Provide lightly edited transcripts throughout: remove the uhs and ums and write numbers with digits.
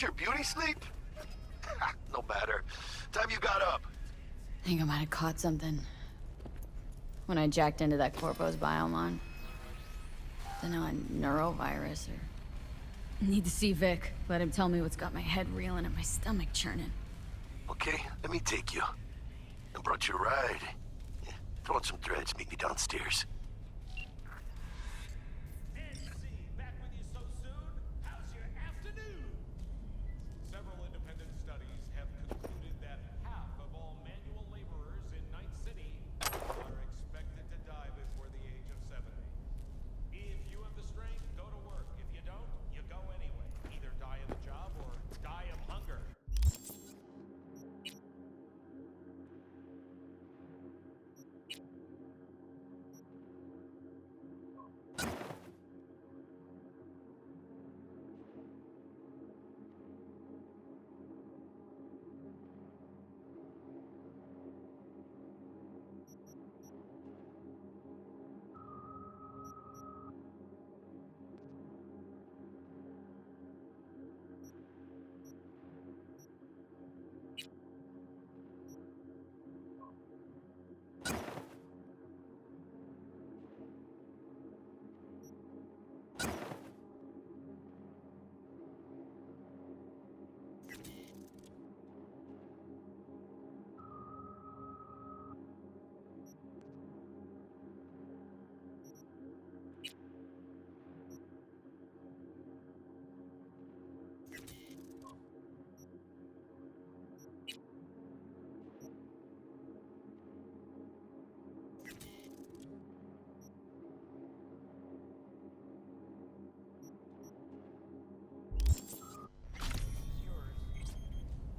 Not your beauty sleep? No matter. Time you got up. I think I might have caught something. When I jacked into that Corpo's biomon. Don't know, a neurovirus or... Need to see Vic. Let him tell me what's got my head reeling and my stomach churning. Okay, let me take you. I brought you a ride. Yeah, throw on some threads, meet me downstairs. Back with you so soon? How's your afternoon? Several independent studies have concluded that half of all manual laborers in Night City are expected to die before the age of 70. If you have the strength, go to work. If you don't, you go anyway. Either die of the job or die of hunger.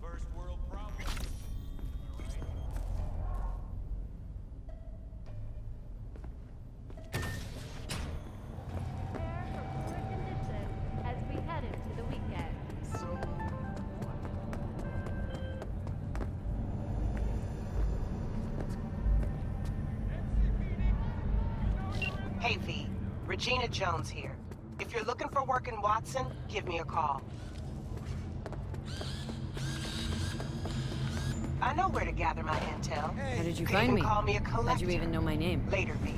First world problem. Prepare for cooler conditions as we head into the weekend. Hey V, Regina Jones here. If you're looking for work in Watson, give me a call. I know where to gather my intel. How did you Could find even me? call me a How'd collector. you even know my name? Later, V.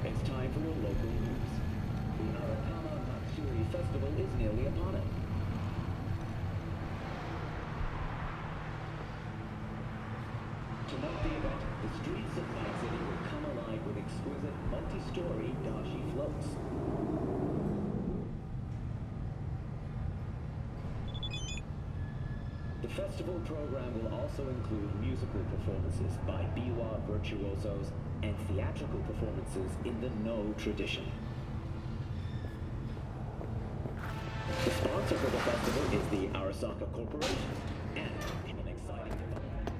It's time for your local news. The Arapama Matsuri Festival is nearly upon us. To mark the event, the streets of Night City will come alive with exquisite multi-story dashi floats. The festival program will also include musical performances by biwa virtuosos and theatrical performances in the No tradition. The sponsor for the festival is the Arasaka Corporation, and in an exciting development.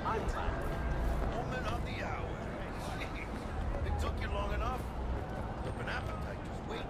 I'm glad. Moment of the hour. It took you long enough. Took an appetite just waiting.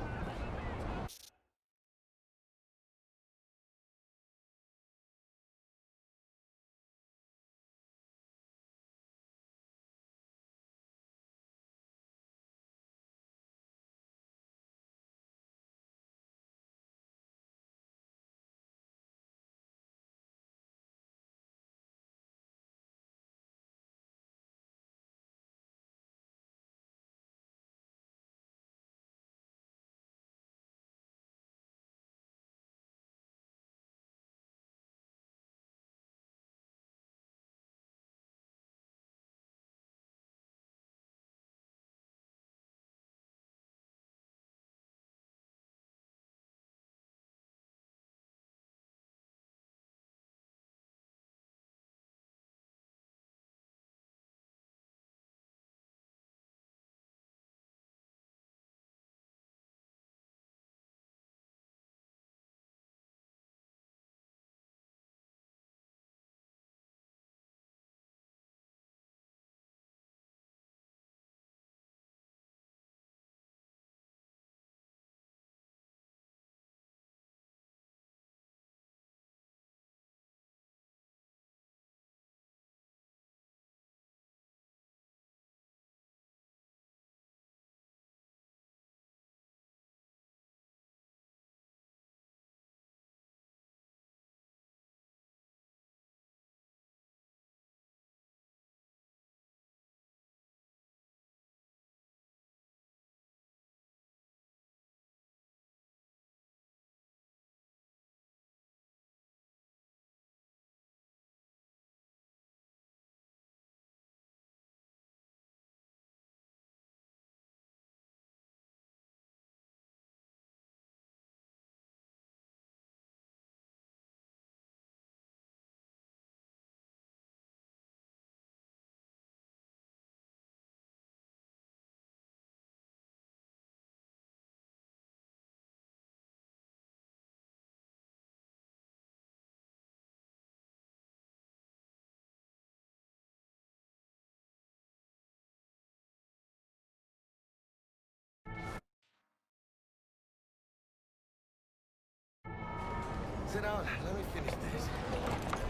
Sit down. Let me finish this. Then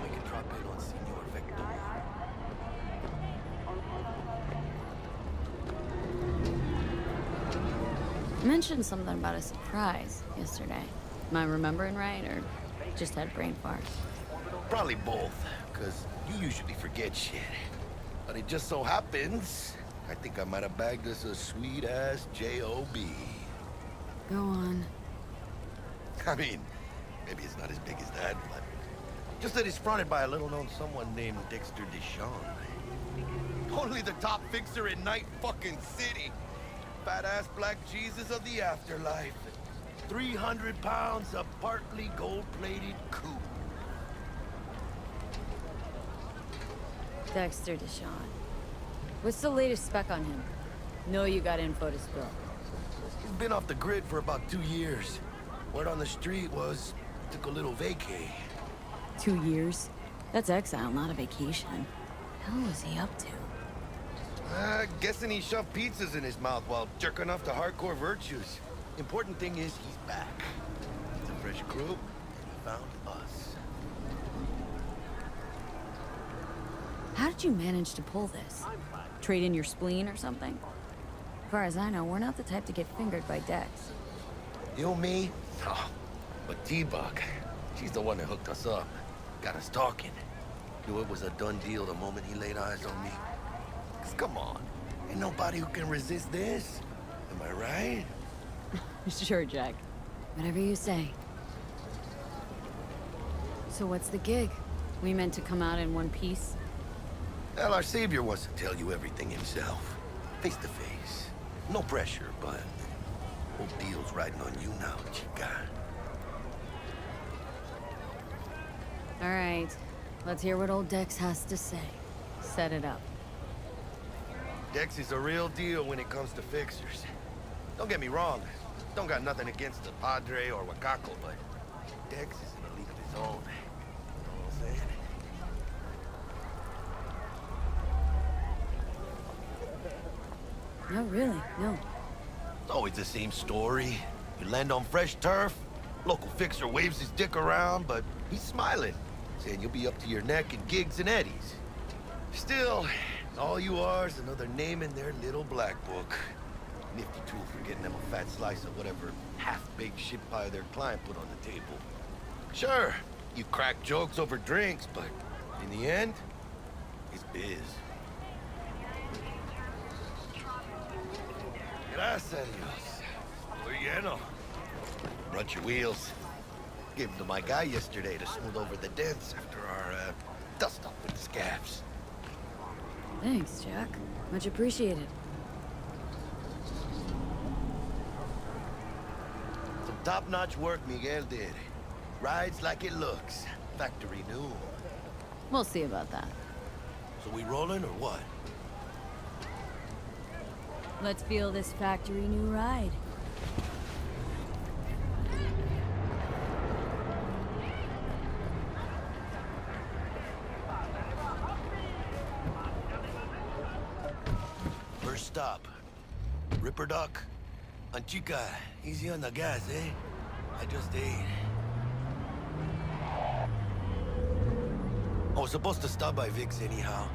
we can drop in on Senor Victor. You mentioned something about a surprise yesterday. Am I remembering right, or just had brain fart? Probably both, because you usually forget shit. But it just so happens, I think I might have bagged us a sweet-ass J.O.B. Go on. I mean, maybe it's not as big as that, but just that it's fronted by a little-known someone named Dexter Deshawn. Only the top fixer in Night fucking City. Fat-ass black Jesus of the afterlife. 300 pounds of partly gold-plated coup. Dexter Deshawn. What's the latest spec on him? Know you got info to spill. He's been off the grid for about 2 years. Word on the street was, took a little vacay. 2 years? That's exile, not a vacation. Hell was he up to? Guessing he shoved pizzas in his mouth while jerking off to hardcore virtues. Important thing is he's back. It's a fresh crew, and he found us. How did you manage to pull this? Trade in your spleen or something? As far as I know, we're not the type to get fingered by Dex. You, me? Oh, but T-Bug, she's the one that hooked us up. Got us talking. Knew it was a done deal the moment he laid eyes on me. 'Cause come on, ain't nobody who can resist this. Am I right? Sure, Jack. Whatever you say. So what's the gig? We meant to come out in one piece? Well, our savior wants to tell you everything himself. Face to face. No pressure, but whole deal's riding on you now, chica. All right. Let's hear what old Dex has to say. Set it up. Dex is a real deal when it comes to fixers. Don't get me wrong. Don't got nothing against the Padre or Wakako, but Dex is in a league of his own. You know what I'm saying? No, really, no. It's always the same story. You land on fresh turf, local fixer waves his dick around, but he's smiling, saying you'll be up to your neck in gigs and eddies. Still, all you are is another name in their little black book. Nifty tool for getting them a fat slice of whatever half-baked shit pie their client put on the table. Sure, you crack jokes over drinks, but in the end, it's biz. Gracias, Dios. Muy lleno. Brought your wheels. Gave them to my guy yesterday to smooth over the dents after our, dust-up with the scabs. Thanks, Jack. Much appreciated. Some top-notch work Miguel did. Rides like it looks. Factory new. We'll see about that. So we rolling or what? Let's feel this factory new ride. First stop. Ripper Duck. Anchica, easy on the gas, eh? I just ate. I was supposed to stop by Vic's anyhow.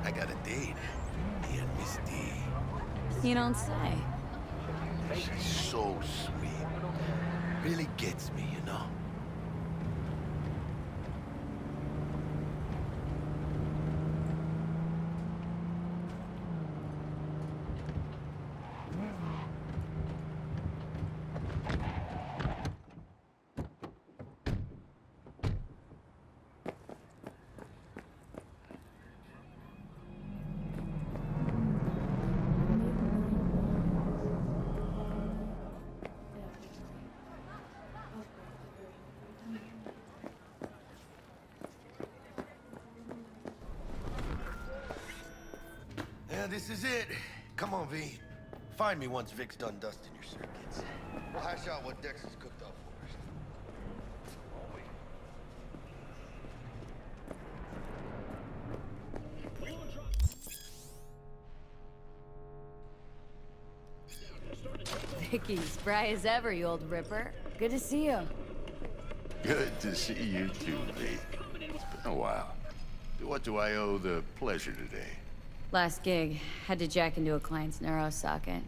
I got a date. Me and Misty. You don't say. She's so sweet. Really gets me, you know? Yeah, this is it. Come on, V. Find me once Vic's done dusting your circuits. We'll hash out what Dex has cooked up for us. Vicky, spry as ever, you old ripper. Good to see you. Good to see you too, V. It's been a while. What do I owe the pleasure today? Last gig, had to jack into a client's neuro socket.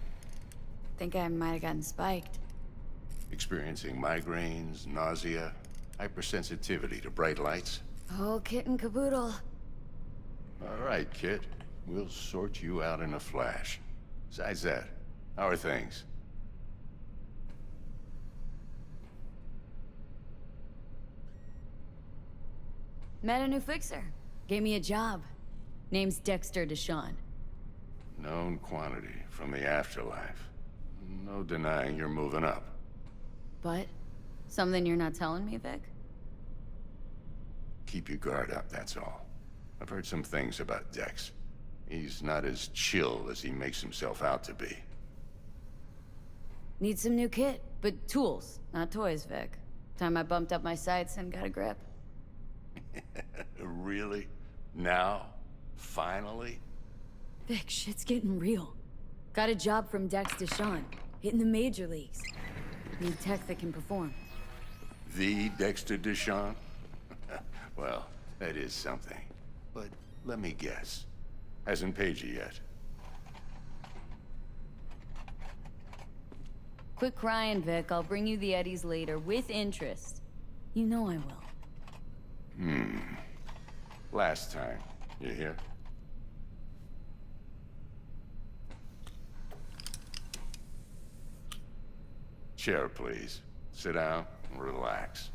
Think I might have gotten spiked. Experiencing migraines, nausea, hypersensitivity to bright lights? Oh, kit and caboodle. All right, kid. We'll sort you out in a flash. Besides that, how are things? Met a new fixer. Gave me a job. Name's Dexter Deshawn. Known quantity from the afterlife. No denying you're moving up. But? Something you're not telling me, Vic? Keep your guard up, that's all. I've heard some things about Dex. He's not as chill as he makes himself out to be. Need some new kit, but tools, not toys, Vic. Time I bumped up my sights and got a grip. Really? Now? Finally? Vic, shit's getting real. Got a job from Dex Deshawn, hitting the major leagues. Need tech that can perform. The Dexter Deshawn? Well, that is something. But let me guess. Hasn't paid you yet. Quit crying, Vic. I'll bring you the eddies later, with interest. You know I will. Last time. You hear? Chair, please. Sit down and relax.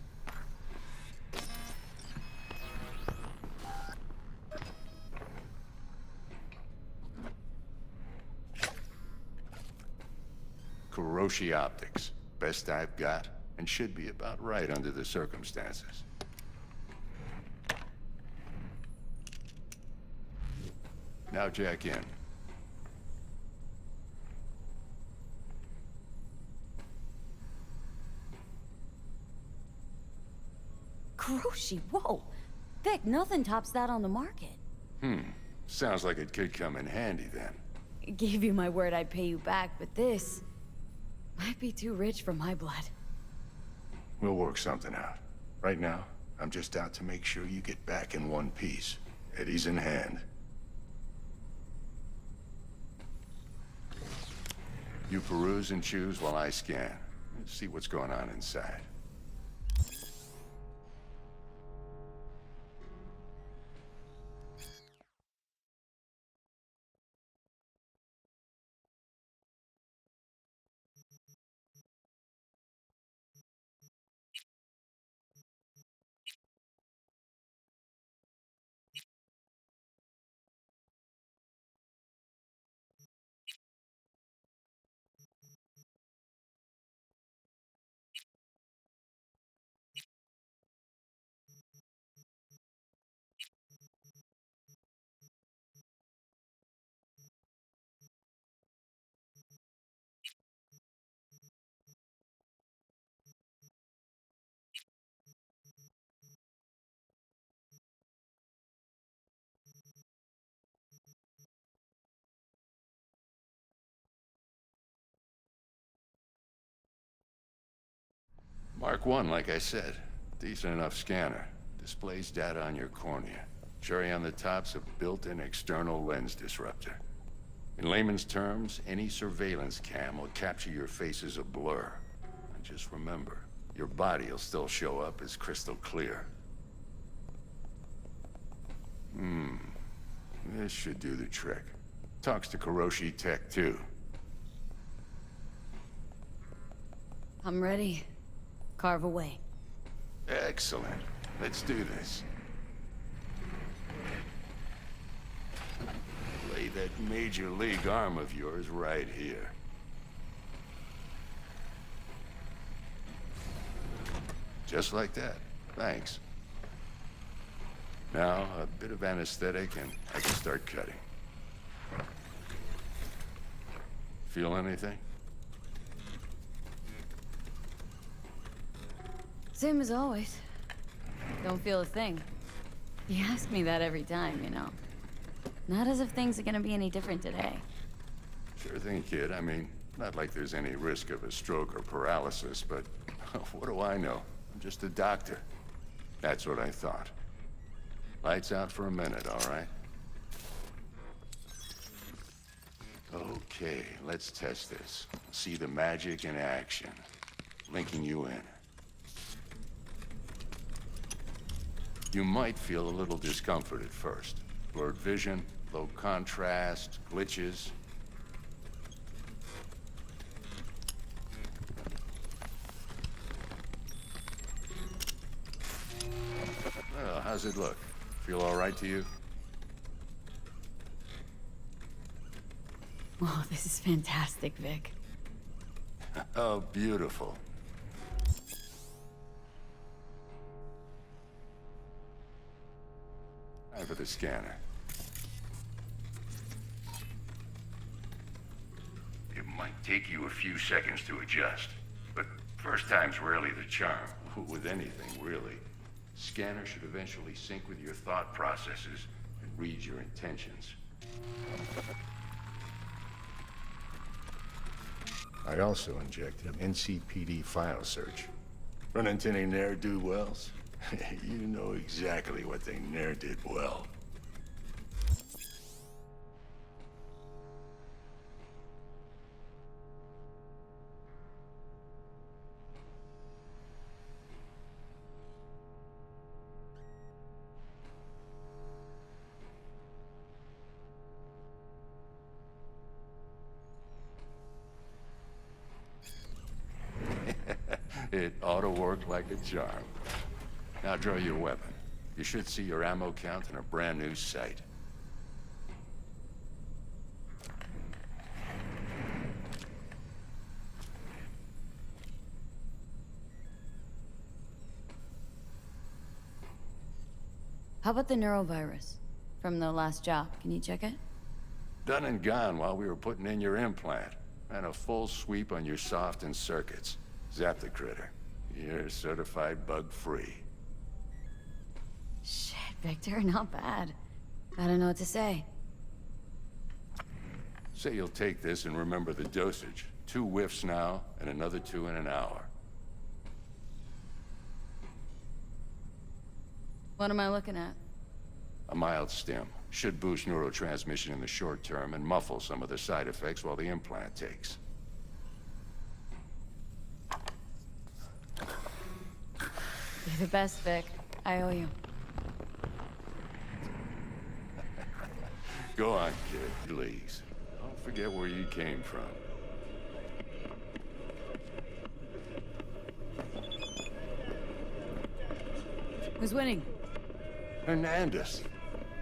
Kuroshi Optics. Best I've got, and should be about right under the circumstances. Now jack in. Kuroshi, whoa! Vic, nothing tops that on the market. Sounds like it could come in handy then. Gave you my word I'd pay you back, but this might be too rich for my blood. We'll work something out. Right now, I'm just out to make sure you get back in one piece. Eddie's in hand. You peruse and choose while I scan. Let's see what's going on inside. Mark 1, like I said. Decent enough scanner. Displays data on your cornea. Cherry on the top's a built-in external lens disruptor. In layman's terms, any surveillance cam will capture your face as a blur. And just remember, your body will still show up as crystal clear. This should do the trick. Talks to Kuroshi Tech, too. I'm ready. Carve away. Excellent. Let's do this. Lay that major league arm of yours right here. Just like that. Thanks. Now, a bit of anesthetic and I can start cutting. Feel anything? Same as always. Don't feel a thing. You ask me that every time, you know. Not as if things are gonna be any different today. Sure thing, kid. I mean, not like there's any risk of a stroke or paralysis, but what do I know? I'm just a doctor. That's what I thought. Lights out for a minute, all right? Okay, let's test this. See the magic in action. Linking you in. You might feel a little discomfort at first. Blurred vision, low contrast, glitches. Well, how's it look? Feel all right to you? Oh, this is fantastic, Vic. Oh, beautiful. Time for the scanner. It might take you a few seconds to adjust, but first time's rarely the charm. With anything, really. Scanner should eventually sync with your thought processes and read your intentions. I also injected NCPD file search. Run into any ne'er-do-wells? You know exactly what they ne'er did well. It ought to work like a charm. Now draw your weapon. You should see your ammo count in a brand new sight. How about the neurovirus from the last job? Can you check it? Done and gone while we were putting in your implant. And a full sweep on your soft and circuits. Zap the critter. You're certified bug-free. Shit, Victor, not bad. I don't know what to say. Say you'll take this and remember the dosage. 2 whiffs now, and another 2 in an hour. What am I looking at? A mild stim. Should boost neurotransmission in the short term and muffle some of the side effects while the implant takes. You're the best, Vic. I owe you. Go on, kid, please. Don't forget where you came from. Who's winning? Hernandez.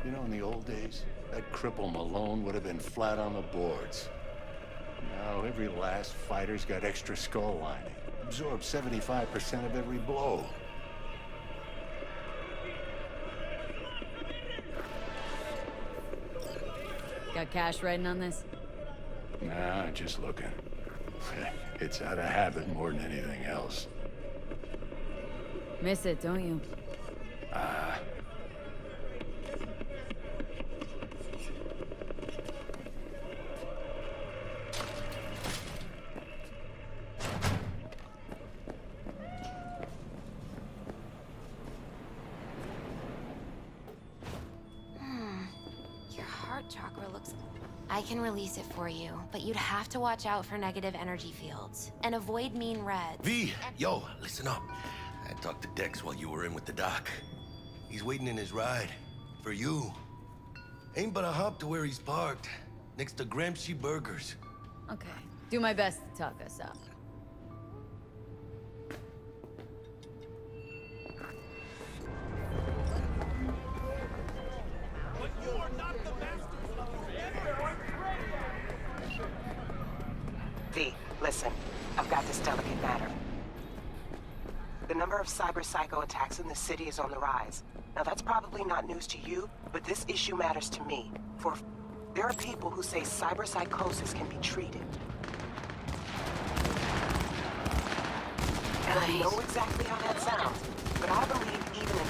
You know, in the old days, that cripple Malone would have been flat on the boards. Now, every last fighter's got extra skull lining. Absorbs 75% of every blow. Got cash riding on this? Nah, just looking. It's out of habit more than anything else. Miss it, don't you? Your heart chakra looks... I can release it for you, but you'd have to watch out for negative energy fields. And avoid mean reds. V, yo, listen up. I talked to Dex while you were in with the doc. He's waiting in his ride. For you. Ain't but a hop to where he's parked. Next to Gramsci Burgers. Okay. Do my best to talk us up. But you are not the masters of V, listen. I've got this delicate matter. The number of cyber-psycho attacks in the city is on the rise. Now that's probably not news to you, but this issue matters to me. For there are people who say cyberpsychosis can be treated. And I know exactly how that sounds, but I believe even an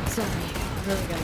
Sorry, really good.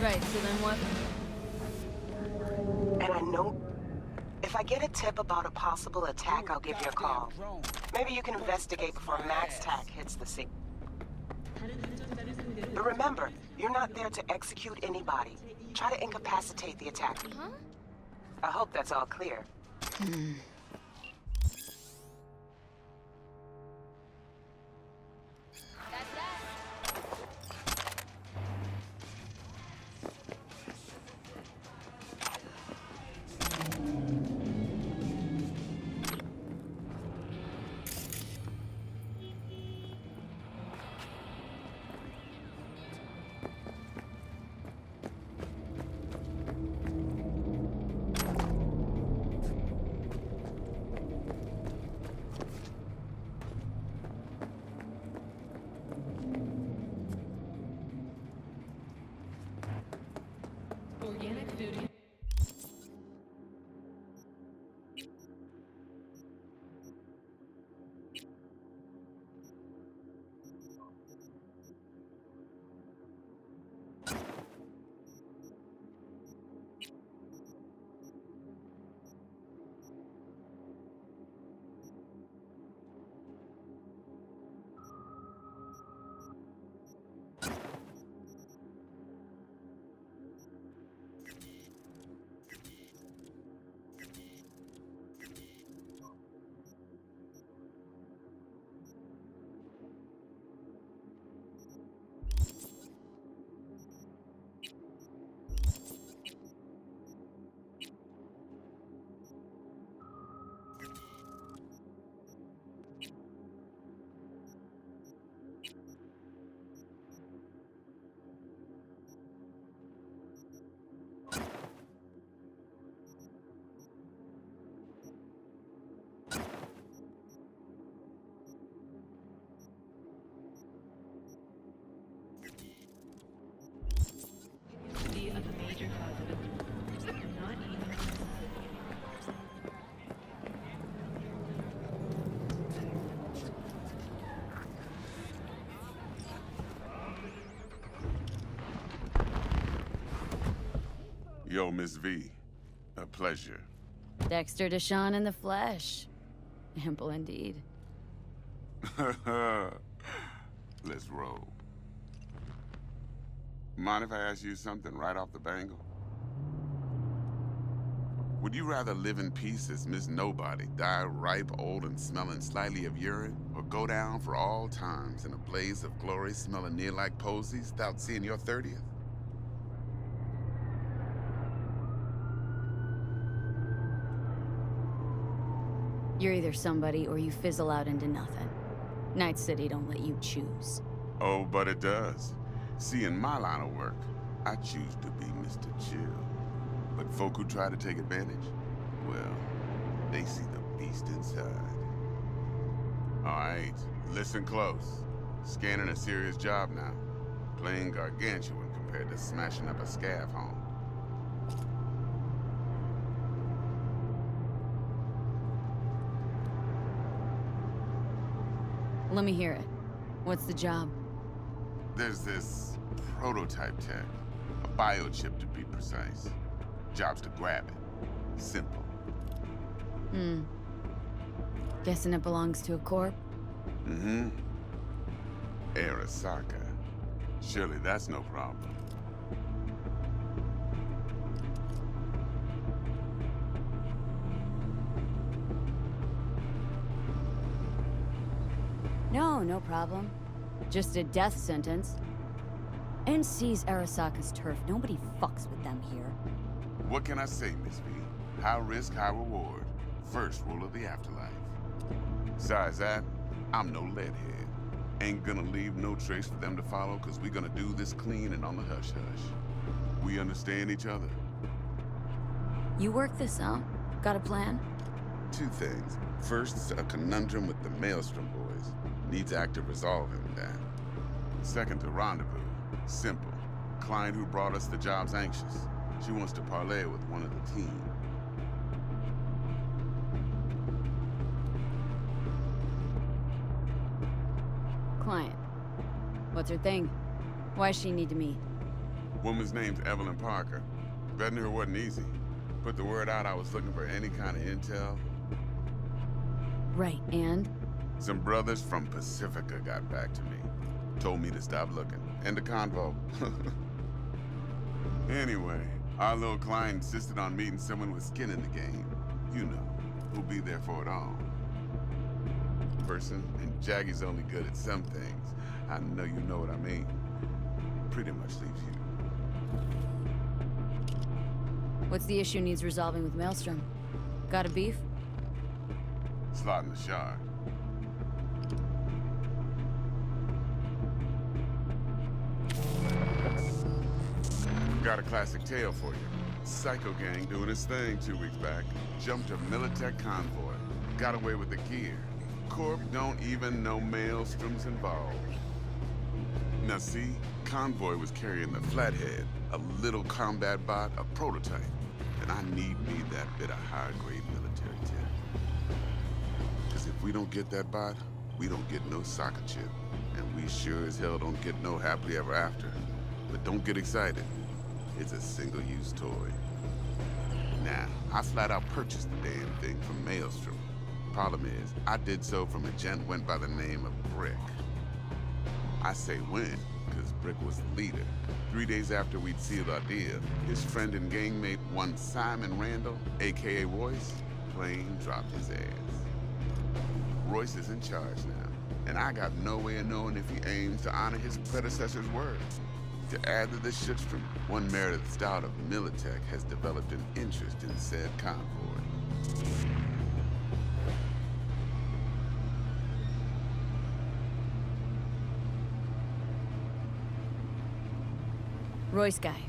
Right, so then what? And I know if I get a tip about a possible attack, I'll give you a call. Maybe you can investigate before Max Tack hits the scene. But remember, you're not there to execute anybody. Try to incapacitate the attacker. Huh? I hope that's all clear. Organic food. Of a major cause of it. Not even. Yo, Miss V. A pleasure. Dexter Deshawn in the flesh. Ample indeed. Let's roll. Mind if I ask you something right off the bangle? Would you rather live in peace as Miss Nobody, die ripe, old, and smelling slightly of urine, or go down for all times in a blaze of glory smelling near like posies without seeing your 30th? You're either somebody or you fizzle out into nothing. Night City don't let you choose. Oh, but it does. See, in my line of work, I choose to be Mr. Chill. But folk who try to take advantage, well, they see the beast inside. All right, listen close. Scanning a serious job now. Playing gargantuan compared to smashing up a scav home. Let me hear it. What's the job? There's this prototype tech, a biochip to be precise. Job's to grab it. Simple. Guessing it belongs to a corp? Mm-hmm. Arasaka. Surely that's no problem. No, no problem. Just a death sentence. NC's Arasaka's turf. Nobody fucks with them here. What can I say, Miss V? High risk, high reward. First rule of the afterlife. Besides that, I'm no leadhead. Ain't gonna leave no trace for them to follow, cause we gonna do this clean and on the hush-hush. We understand each other. You work this out? Got a plan? Two things. First, a conundrum with the Maelstrom boys. Needs active resolving that. Second, a rendezvous. Simple. Client who brought us the job's anxious. She wants to parlay with one of the team. Client. What's her thing? Why does she need to meet? Woman's name's Evelyn Parker. Vetting her wasn't easy. Put the word out I was looking for any kind of intel. Right, and? Some brothers from Pacifica got back to me. Told me to stop looking. End of convo. Anyway, our little client insisted on meeting someone with skin in the game. You know, who'll be there for it all. Person, and Jaggy's only good at some things. I know you know what I mean. Pretty much leaves you. What's the issue needs resolving with Maelstrom? Got a beef? Slot in the shard. Got a classic tale for you. Psycho gang doing his thing 2 weeks back. Jumped a Militech convoy. Got away with the gear. Corp don't even know Maelstrom's involved. Now see, convoy was carrying the Flathead, a little combat bot, a prototype. And I need me that bit of high-grade military tech. Because if we don't get that bot, we don't get no soccer chip. And we sure as hell don't get no happily ever after. But don't get excited. It's a single-use toy. Now, I flat out purchased the damn thing from Maelstrom. Problem is, I did so from a gent went by the name of Brick. I say when, because Brick was the leader. 3 days after we'd sealed our deal, his friend and gangmate, one Simon Randall, aka Royce, plain dropped his ass. Royce is in charge now, and I got no way of knowing if he aims to honor his predecessor's word. To add to this shitstorm, one Meredith Stout of Militech has developed an interest in said convoy. Royce guy.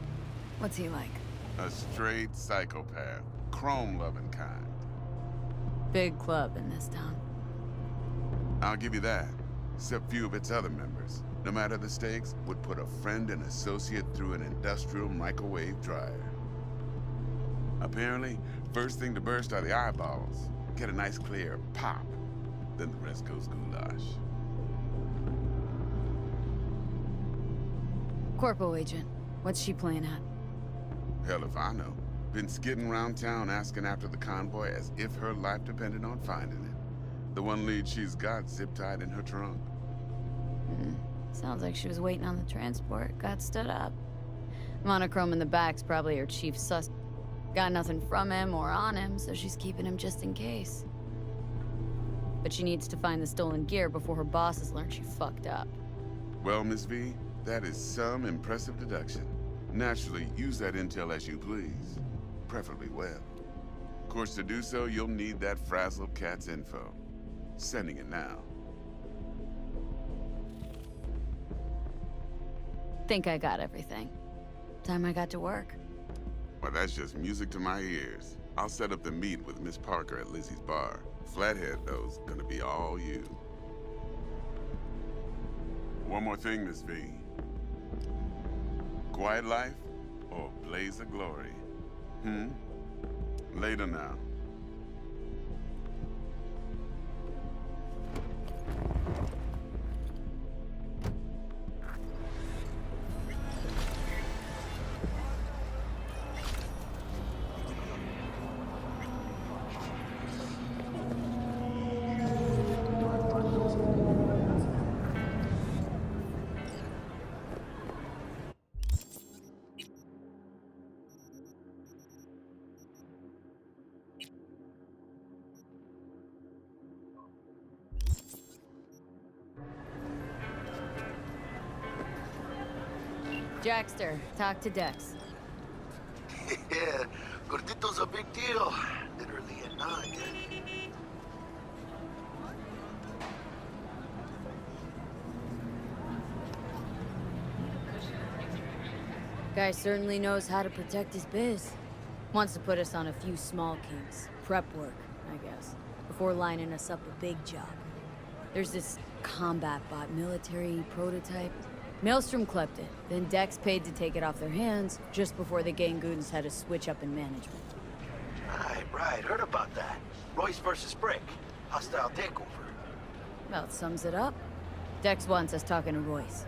What's he like? A straight psychopath. Chrome-loving kind. Big club in this town. I'll give you that. Except few of its other members, no matter the stakes, would put a friend and associate through an industrial microwave dryer. Apparently, first thing to burst are the eyeballs. Get a nice clear pop. Then the rest goes goulash. Corpo agent. What's she playing at? Hell if I know. Been skidding around town asking after the convoy as if her life depended on finding it. The one lead she's got zip-tied in her trunk. Sounds like she was waiting on the transport, got stood up. Monochrome in the back's probably her chief sus. Got nothing from him or on him, so she's keeping him just in case. But she needs to find the stolen gear before her bosses learn she fucked up. Well, Miss V, that is some impressive deduction. Naturally, use that intel as you please. Preferably well. Of course, to do so, you'll need that frazzled cat's info. Sending it now. Think I got everything. Time I got to work. Well, that's just music to my ears. I'll set up the meet with Miss Parker at Lizzie's bar. Flathead, though's gonna be all you. One more thing, Miss V. Quiet life or blaze of glory? Later now. Jackster, talk to Dex. Yeah, Gordito's a big deal. Literally at 9. Guy certainly knows how to protect his biz. Wants to put us on a few small kinks. Prep work, I guess. Before lining us up a big job. There's this combat bot military prototype. Maelstrom clept it, then Dex paid to take it off their hands just before the Gangoons had a switch up in management. Right. Heard about that. Royce versus Brick. Hostile takeover. About sums it up. Dex wants us talking to Royce.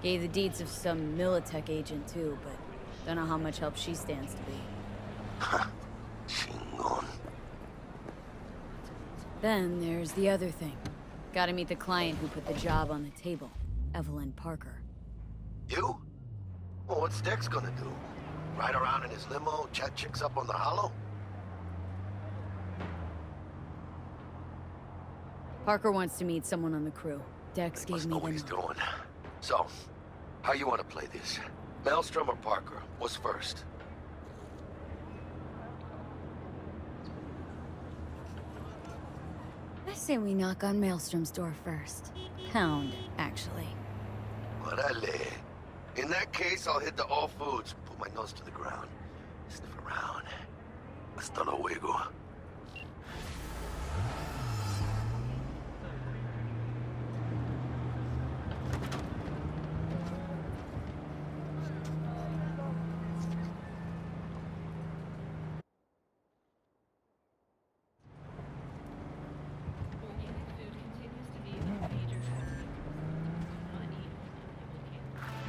Gave the deeds of some Militech agent too, but don't know how much help she stands to be. Chingon. Then there's the other thing. Gotta meet the client who put the job on the table, Evelyn Parker. You? Well, what's Dex gonna do? Ride around in his limo, chat chicks up on the hollow? Parker wants to meet someone on the crew. Dex gave Must me know the what he's number. doing. So, how you want to play this? Maelstrom or Parker? What's first? I say we knock on Maelstrom's door first. Pound, actually. Orale. In that case, I'll hit the all foods, put my nose to the ground, sniff around. Hasta luego. Organic food continues to be a major cause of illness. Do not eat unlabeled cannabis.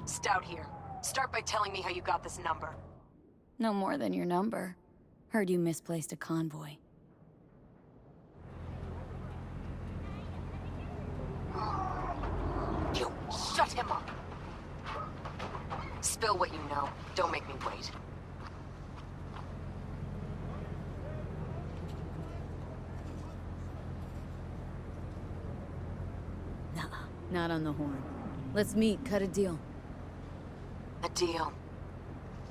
Stout here. Start by telling me how you got this number. No more than your number. Heard you misplaced a convoy. You shut him up! Spill what you know. Don't make me wait. Nuh-uh. Not on the horn. Let's meet, cut a deal. A deal.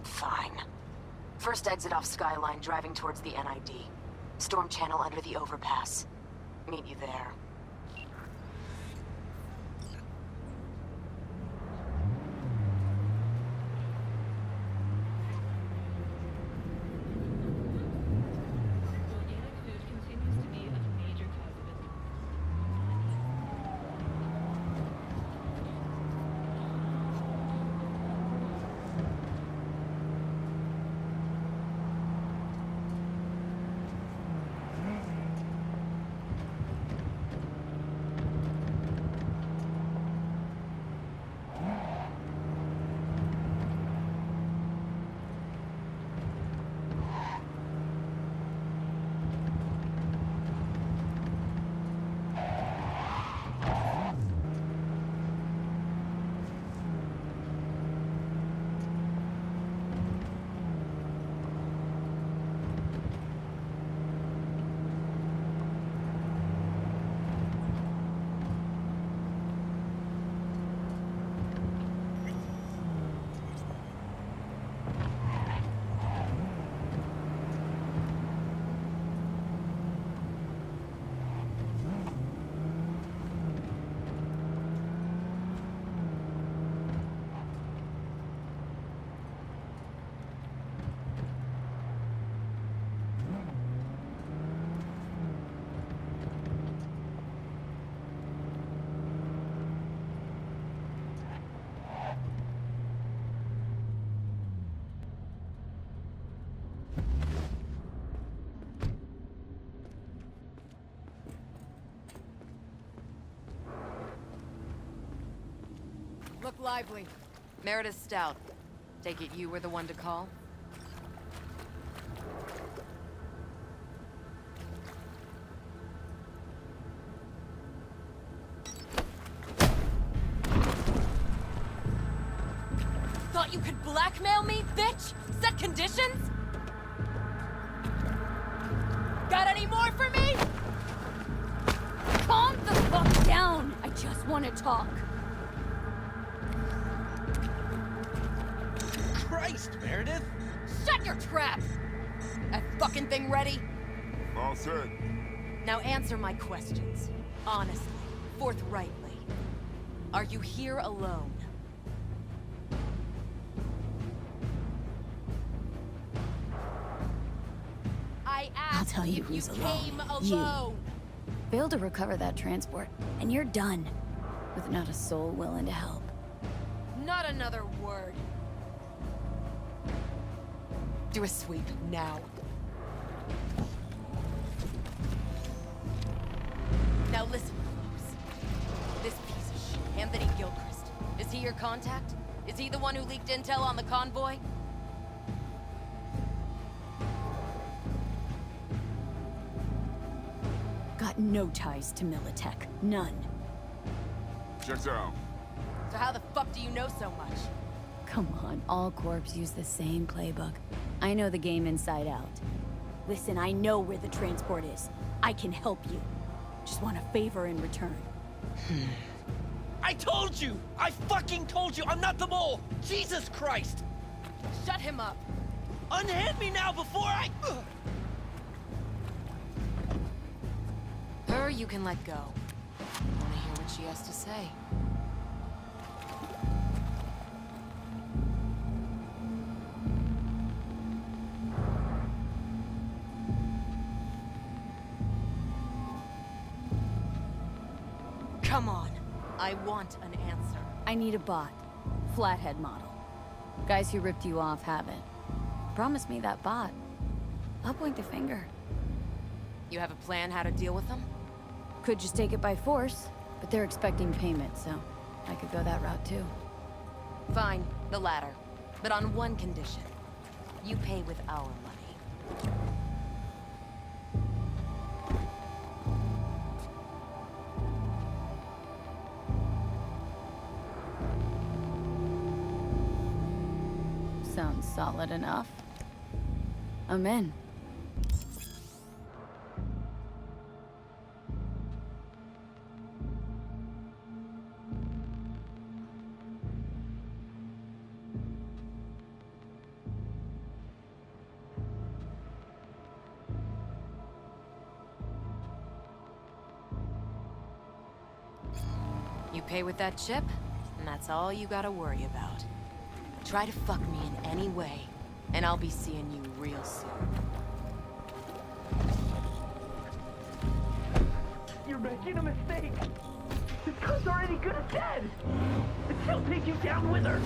Fine. First exit off Skyline, driving towards the NID. Storm channel under the overpass. Meet you there. Organic food continues to be a major cause of illness. Look lively. Meredith Stout. Take it you were the one to call? you could blackmail me, bitch? Set conditions? Got any more for me? Calm the fuck down! I just want to talk. Christ, Meredith! Shut your trap! That fucking thing ready? All set. Now answer my questions. Honestly, forthrightly. Are you here alone? I asked I'll tell you if who's you alone. came You. alone. Fail to recover that transport, and you're done. With not a soul willing to help. Not another word. Do a sweep now. Now listen, folks. This piece of shit, Anthony Gilchrist, is he your contact? Is he the one who leaked intel on the convoy? Got no ties to Militech. None. Checks out. So how the fuck do you know so much? Come on, all Corps use the same playbook. I know the game inside out. Listen, I know where the transport is. I can help you. Just want a favor in return. I told you! I fucking told you! I'm not the mole! Jesus Christ! Shut him up. Unhand me now before I... Her you can let go. Wanna hear what she has to say? Come on. I want an answer. I need a bot. Flathead model. Guys who ripped you off haven't. Promise me that bot. I'll point the finger. You have a plan how to deal with them? Could just take it by force, but they're expecting payment, so I could go that route too. Fine, the latter. But on one condition. You pay with our money. Sounds solid enough. I'm in. You pay with that chip, and that's all you gotta worry about. Try to fuck me in any way, and I'll be seeing you real soon. You're making a mistake. This cunt's already good as dead. And she'll take you down with her.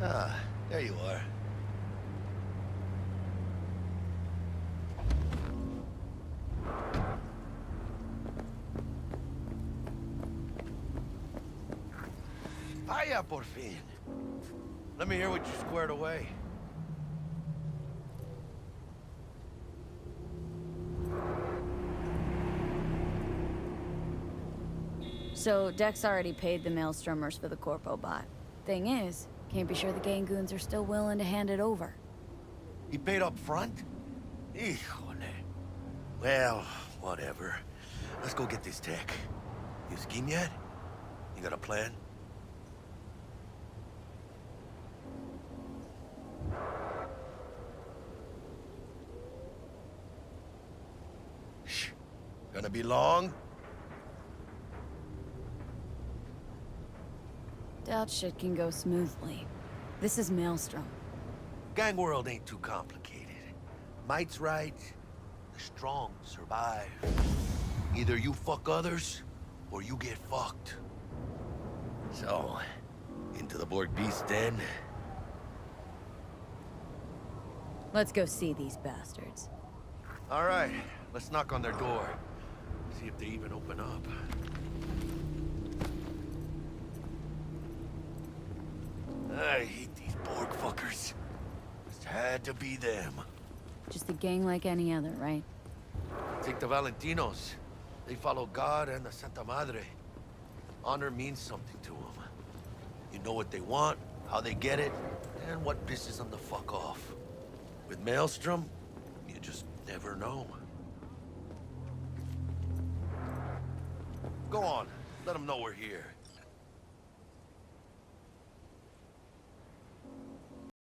Ah, there you are. Vaya, por fin. Let me hear what you squared away. So, Dex already paid the Maelstromers for the Corpo bot. Thing is, can't be sure the gang goons are still willing to hand it over. He paid up front? Híjole. Well, whatever. Let's go get this tech. You scheme yet? You got a plan? Shh. Gonna be long? Doubt shit can go smoothly. This is Maelstrom. Gang world ain't too complicated. Might's right, the strong survive. Either you fuck others, or you get fucked. So, into the Borg Beast Den. Let's go see these bastards. All right, let's knock on their door. See if they even open up. I hate these Borg fuckers. Just had to be them. Just a gang like any other, right? Take the Valentinos. They follow God and the Santa Madre. Honor means something to them. You know what they want, how they get it, and what pisses them the fuck off. With Maelstrom, you just never know. Go on, let them know we're here.